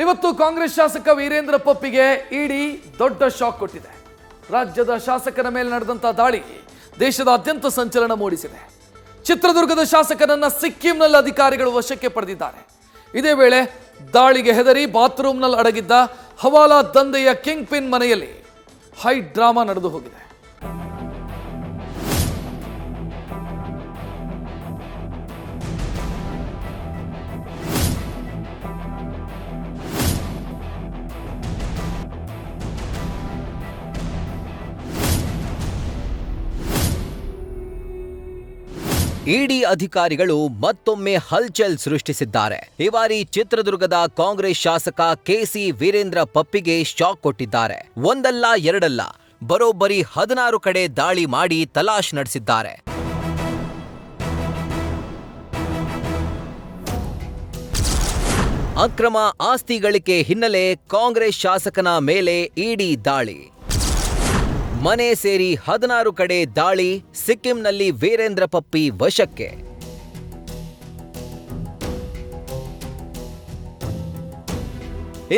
ಇವತ್ತು ಕಾಂಗ್ರೆಸ್ ಶಾಸಕ ವೀರೇಂದ್ರ ಪಪ್ಪಿಗೆ ಇಡಿ ದೊಡ್ಡ ಶಾಕ್ ಕೊಟ್ಟಿದೆ. ರಾಜ್ಯದ ಶಾಸಕನ ಮೇಲೆ ನಡೆದಂತ ದಾಳಿ ದೇಶದಾದ್ಯಂತ ಸಂಚಲನ ಮೂಡಿಸಿದೆ. ಚಿತ್ರದುರ್ಗದ ಶಾಸಕನನ್ನ ಸಿಕ್ಕಿಂನಲ್ಲಿ ಅಧಿಕಾರಿಗಳು ವಶಕ್ಕೆ ಪಡೆದಿದ್ದಾರೆ. ಇದೇ ವೇಳೆ ದಾಳಿಗೆ ಹೆದರಿ ಬಾತ್ರೂಮ್ನಲ್ಲಿ ಅಡಗಿದ್ದ ಹವಾಲಾ ದಂಧೆಯ ಕಿಂಗ್ ಪಿನ್ ಮನೆಯಲ್ಲಿ ಹೈ ಡ್ರಾಮಾ ನಡೆದು ಹೋಗಿದೆ. ಇಡಿ ಅಧಿಕಾರಿಗಳು ಮತ್ತೊಮ್ಮೆ ಹಲ್ಚಲ್ ಸೃಷ್ಟಿಸಿದ್ದಾರೆ. ಈ ಬಾರಿ ಚಿತ್ರದುರ್ಗದ ಕಾಂಗ್ರೆಸ್ ಶಾಸಕ ಕೆಸಿ ವೀರೇಂದ್ರ ಪಪ್ಪಿಗೆ ಶಾಕ್ ಕೊಟ್ಟಿದ್ದಾರೆ. ಒಂದಲ್ಲ ಎರಡಲ್ಲ, ಬರೋಬ್ಬರಿ 16 ಕಡೆ ದಾಳಿ ಮಾಡಿ ತಲಾಶ್ ನಡೆಸಿದ್ದಾರೆ. ಅಕ್ರಮ ಆಸ್ತಿ ಗಳಿಕೆ ಹಿನ್ನೆಲೆ ಕಾಂಗ್ರೆಸ್ ಶಾಸಕನ ಮೇಲೆ ಇಡಿ ದಾಳಿ. ಮನೆ ಸೇರಿ 16 ಕಡೆ ದಾಳಿ, ಸಿಕ್ಕಿಂನಲ್ಲಿ ವೀರೇಂದ್ರ ಪಪ್ಪಿ ವಶಕ್ಕೆ.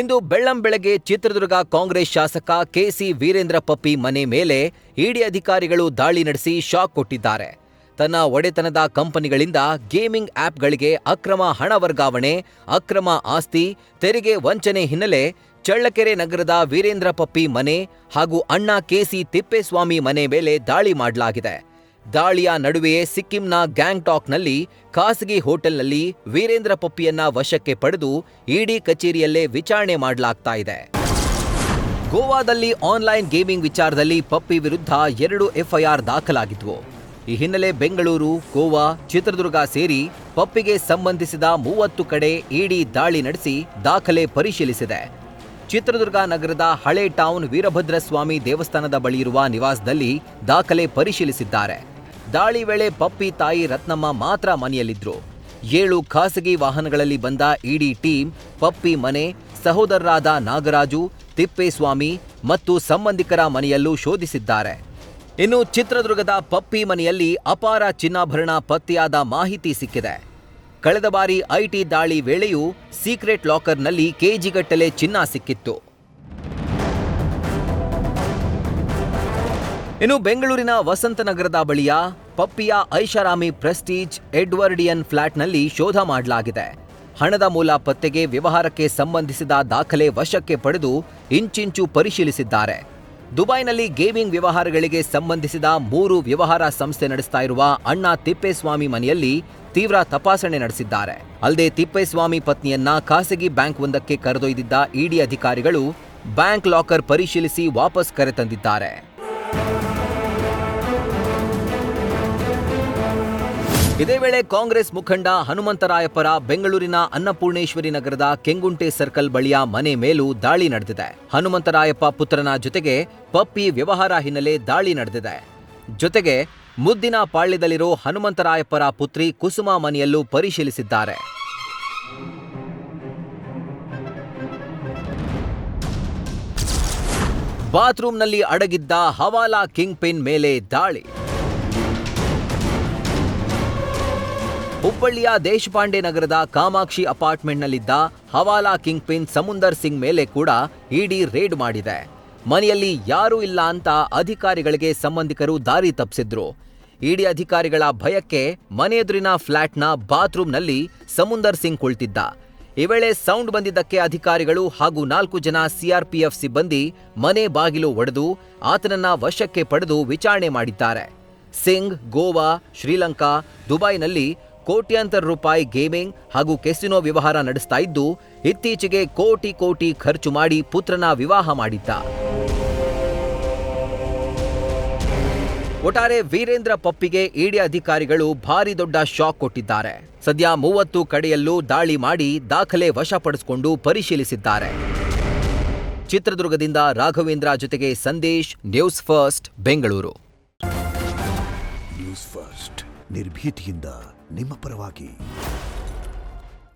ಇಂದು ಬೆಳ್ಳಂಬೆಳಗ್ಗೆ ಚಿತ್ರದುರ್ಗ ಕಾಂಗ್ರೆಸ್ ಶಾಸಕ ಕೆಸಿ ವೀರೇಂದ್ರ ಪಪ್ಪಿ ಮನೆ ಮೇಲೆ ಇಡಿ ಅಧಿಕಾರಿಗಳು ದಾಳಿ ನಡೆಸಿ ಶಾಕ್ ಕೊಟ್ಟಿದ್ದಾರೆ. ತನ್ನ ಒಡೆತನದ ಕಂಪನಿಗಳಿಂದ ಗೇಮಿಂಗ್ ಆಪ್ಗಳಿಗೆ ಅಕ್ರಮ ಹಣ ವರ್ಗಾವಣೆ, ಅಕ್ರಮ ಆಸ್ತಿ, ತೆರಿಗೆ ವಂಚನೆ ಹಿನ್ನೆಲೆ ಚಳ್ಳಕೆರೆ ನಗರದ ವೀರೇಂದ್ರ ಪಪ್ಪಿ ಮನೆ ಹಾಗೂ ಅಣ್ಣ ಕೆಸಿ ತಿಪ್ಪೇಸ್ವಾಮಿ ಮನೆ ಮೇಲೆ ದಾಳಿ ಮಾಡಲಾಗಿದೆ. ದಾಳಿಯ ನಡುವೆಯೇ ಸಿಕ್ಕಿಂನ ಗ್ಯಾಂಗ್ಟಾಕ್ನಲ್ಲಿ ಖಾಸಗಿ ಹೋಟೆಲ್ನಲ್ಲಿ ವೀರೇಂದ್ರ ಪಪ್ಪಿಯನ್ನ ವಶಕ್ಕೆ ಪಡೆದು ಇಡಿ ಕಚೇರಿಯಲ್ಲೇ ವಿಚಾರಣೆ ಮಾಡಲಾಗ್ತಾ ಇದೆ. ಗೋವಾದಲ್ಲಿ ಆನ್ಲೈನ್ ಗೇಮಿಂಗ್ ವಿಚಾರದಲ್ಲಿ ಪಪ್ಪಿ ವಿರುದ್ಧ 2 ಎಫ್ಐಆರ್ ದಾಖಲಾಗಿದ್ವು. ಈ ಹಿನ್ನೆಲೆ ಬೆಂಗಳೂರು, ಗೋವಾ, ಚಿತ್ರದುರ್ಗ ಸೇರಿ ಪಪ್ಪಿಗೆ ಸಂಬಂಧಿಸಿದ 30 ಕಡೆ ಇಡಿ ದಾಳಿ ನಡೆಸಿ ದಾಖಲೆ ಪರಿಶೀಲಿಸಿದೆ. ಚಿತ್ರದುರ್ಗ ನಗರದ ಹಳೆ ಟೌನ್ ವೀರಭದ್ರಸ್ವಾಮಿ ದೇವಸ್ಥಾನದ ಬಳಿ ಇರುವ ನಿವಾಸದಲ್ಲಿ ದಾಖಲೆ ಪರಿಶೀಲಿಸಿದ್ದಾರೆ. ದಾಳಿ ವೇಳೆ ಪಪ್ಪಿ ತಾಯಿ ರತ್ನಮ್ಮ ಮಾತ್ರ ಮನೆಯಲ್ಲಿದ್ರು. 7 ಖಾಸಗಿ ವಾಹನಗಳಲ್ಲಿ ಬಂದ ಇಡಿ ಟೀಮ್ ಪಪ್ಪಿ ಮನೆ, ಸಹೋದರರಾದ ನಾಗರಾಜು, ತಿಪ್ಪೇಸ್ವಾಮಿ ಮತ್ತು ಸಂಬಂಧಿಕರ ಮನೆಯಲ್ಲೂ ಶೋಧಿಸಿದ್ದಾರೆ. ಇನ್ನು ಚಿತ್ರದುರ್ಗದ ಪಪ್ಪಿ ಮನೆಯಲ್ಲಿ ಅಪಾರ ಚಿನ್ನಾಭರಣ ಪತ್ತೆಯಾದ ಮಾಹಿತಿ ಸಿಕ್ಕಿದೆ. ಕಳೆದ ಬಾರಿ ಐಟಿ ದಾಳಿ ವೇಳೆಯೂ ಸೀಕ್ರೆಟ್ ಲಾಕರ್ನಲ್ಲಿ ಕೆಜಿಗಟ್ಟಲೆ ಚಿನ್ನ ಸಿಕ್ಕಿತ್ತು. ಇನ್ನು ಬೆಂಗಳೂರಿನ ವಸಂತನಗರದ ಬಳಿಯ ಪಪ್ಪಿಯ ಐಷಾರಾಮಿ ಪ್ರೆಸ್ಟೀಜ್ ಎಡ್ವರ್ಡಿಯನ್ ಫ್ಲಾಟ್ನಲ್ಲಿ ಶೋಧ ಮಾಡಲಾಗಿದೆ. ಹಣದ ಮೂಲ ಪತ್ತೆಗೆ ವ್ಯವಹಾರಕ್ಕೆ ಸಂಬಂಧಿಸಿದ ದಾಖಲೆ ವಶಕ್ಕೆ ಪಡೆದು ಇಂಚಿಂಚು ಪರಿಶೀಲಿಸಿದ್ದಾರೆ. ದುಬೈನಲ್ಲಿ ಗೇಮಿಂಗ್ ವ್ಯವಹಾರಗಳಿಗೆ ಸಂಬಂಧಿಸಿದ 3 ವ್ಯವಹಾರ ಸಂಸ್ಥೆ ನಡೆಸ್ತಾ ಇರುವ ಅಣ್ಣ ತಿಪ್ಪೇಸ್ವಾಮಿ ಮನೆಯಲ್ಲಿ ತೀವ್ರ ತಪಾಸಣೆ ನಡೆಸಿದ್ದಾರೆ. ಅಲ್ಲದೆ ತಿಪ್ಪೇಸ್ವಾಮಿ ಪತ್ನಿಯನ್ನ ಖಾಸಗಿ ಬ್ಯಾಂಕ್ ಒಂದಕ್ಕೆ ಕರೆದೊಯ್ದಿದ್ದ ಇಡಿ ಅಧಿಕಾರಿಗಳು ಬ್ಯಾಂಕ್ ಲಾಕರ್ ಪರಿಶೀಲಿಸಿ ವಾಪಸ್ ಕರೆತಂದಿದ್ದಾರೆ. ಇದೇ ವೇಳೆ ಕಾಂಗ್ರೆಸ್ ಮುಖಂಡ ಹನುಮಂತರಾಯಪರ ಬೆಂಗಳೂರಿನ ಅನ್ನಪೂರ್ಣೇಶ್ವರಿ ನಗರದ ಕೆಂಗುಂಟೆ ಸರ್ಕಲ್ ಬಳಿಯ ಮನೆ ಮೇಲೂ ದಾಳಿ ನಡೆದಿದೆ. ಹನುಮಂತರಾಯಪ್ಪ ಪುತ್ರನ ಜೊತೆಗೆ ಪಪ್ಪಿ ವ್ಯವಹಾರ ಹಿನ್ನೆಲೆ ದಾಳಿ ನಡೆದಿದೆ. ಜೊತೆಗೆ ಮುದ್ದಿನ ಪಾಳ್ಯದಲ್ಲಿರೋ ಹನುಮಂತರಾಯಪ್ಪರ ಪುತ್ರಿ ಕುಸುಮಾ ಮನೆಯಲ್ಲೂ ಪರಿಶೀಲಿಸಿದ್ದಾರೆ. ಬಾತ್ರೂಮ್ನಲ್ಲಿ ಅಡಗಿದ್ದ ಹವಾಲಾ ಕಿಂಗ್ ಪಿನ್ ಮೇಲೆ ದಾಳಿ. ಹುಬ್ಬಳ್ಳಿಯ ದೇಶಪಾಂಡೆ ನಗರದ ಕಾಮಾಕ್ಷಿ ಅಪಾರ್ಟ್ಮೆಂಟ್ನಲ್ಲಿದ್ದ ಹವಾಲಾ ಕಿಂಗ್ ಪಿನ್ ಸಮುಂದರ್ ಸಿಂಗ್ ಮೇಲೆ ಕೂಡ ಇಡಿ ರೇಡ್ ಮಾಡಿದೆ. ಮನೆಯಲ್ಲಿ ಯಾರೂ ಇಲ್ಲ ಅಂತ ಅಧಿಕಾರಿಗಳಿಗೆ ಸಂಬಂಧಿಕರು ದಾರಿ ತಪ್ಪಿಸಿದ್ರು. ಇಡಿ ಅಧಿಕಾರಿಗಳ ಭಯಕ್ಕೆ ಮನೆಯೆದುರಿನ ಫ್ಲಾಟ್ನ ಬಾತ್ರೂಮ್ನಲ್ಲಿ ಸಮುಂದರ್ ಸಿಂಗ್ ಕುಳಿತಿದ್ದ. ಈ ವೇಳೆ ಸೌಂಡ್ ಬಂದಿದ್ದಕ್ಕೆ ಅಧಿಕಾರಿಗಳು ಹಾಗೂ 4 ಜನ ಸಿಆರ್ಪಿಎಫ್ ಸಿಬ್ಬಂದಿ ಮನೆ ಬಾಗಿಲು ಒಡೆದು ಆತನನ್ನ ವಶಕ್ಕೆ ಪಡೆದು ವಿಚಾರಣೆ ಮಾಡಿದ್ದಾರೆ. ಸಿಂಗ್ ಗೋವಾ, ಶ್ರೀಲಂಕಾ, ದುಬೈನಲ್ಲಿ ಕೋಟ್ಯಾಂತರ ರೂಪಾಯಿ ಗೇಮಿಂಗ್ ಹಾಗೂ ಕೆಸಿನೋ ವ್ಯವಹಾರ ನಡೆಸ್ತಾ ಇದ್ದು, ಇತ್ತೀಚೆಗೆ ಕೋಟಿ ಖರ್ಚು ಮಾಡಿ ಪುತ್ರನ ವಿವಾಹ ಮಾಡಿದ್ದ. ಒಟ್ಟಾರೆ ವೀರೇಂದ್ರ ಪಪ್ಪಿಗೆ ಇಡಿ ಅಧಿಕಾರಿಗಳು ಭಾರಿ ದೊಡ್ಡ ಶಾಕ್ ಕೊಟ್ಟಿದ್ದಾರೆ. ಸದ್ಯ 30 ಕಡೆಯಲ್ಲೂ ದಾಳಿ ಮಾಡಿ ದಾಖಲೆ ವಶಪಡಿಸಿಕೊಂಡು ಪರಿಶೀಲಿಸಿದ್ದಾರೆ. ಚಿತ್ರದುರ್ಗದಿಂದ ರಾಘವೇಂದ್ರ ಜೊತೆಗೆ Sandesh, news first, Bengaluru. News first ನಿರ್ಭೀತಿಯಿಂದ ನಿಮ್ಮ ಪರವಾಗಿ.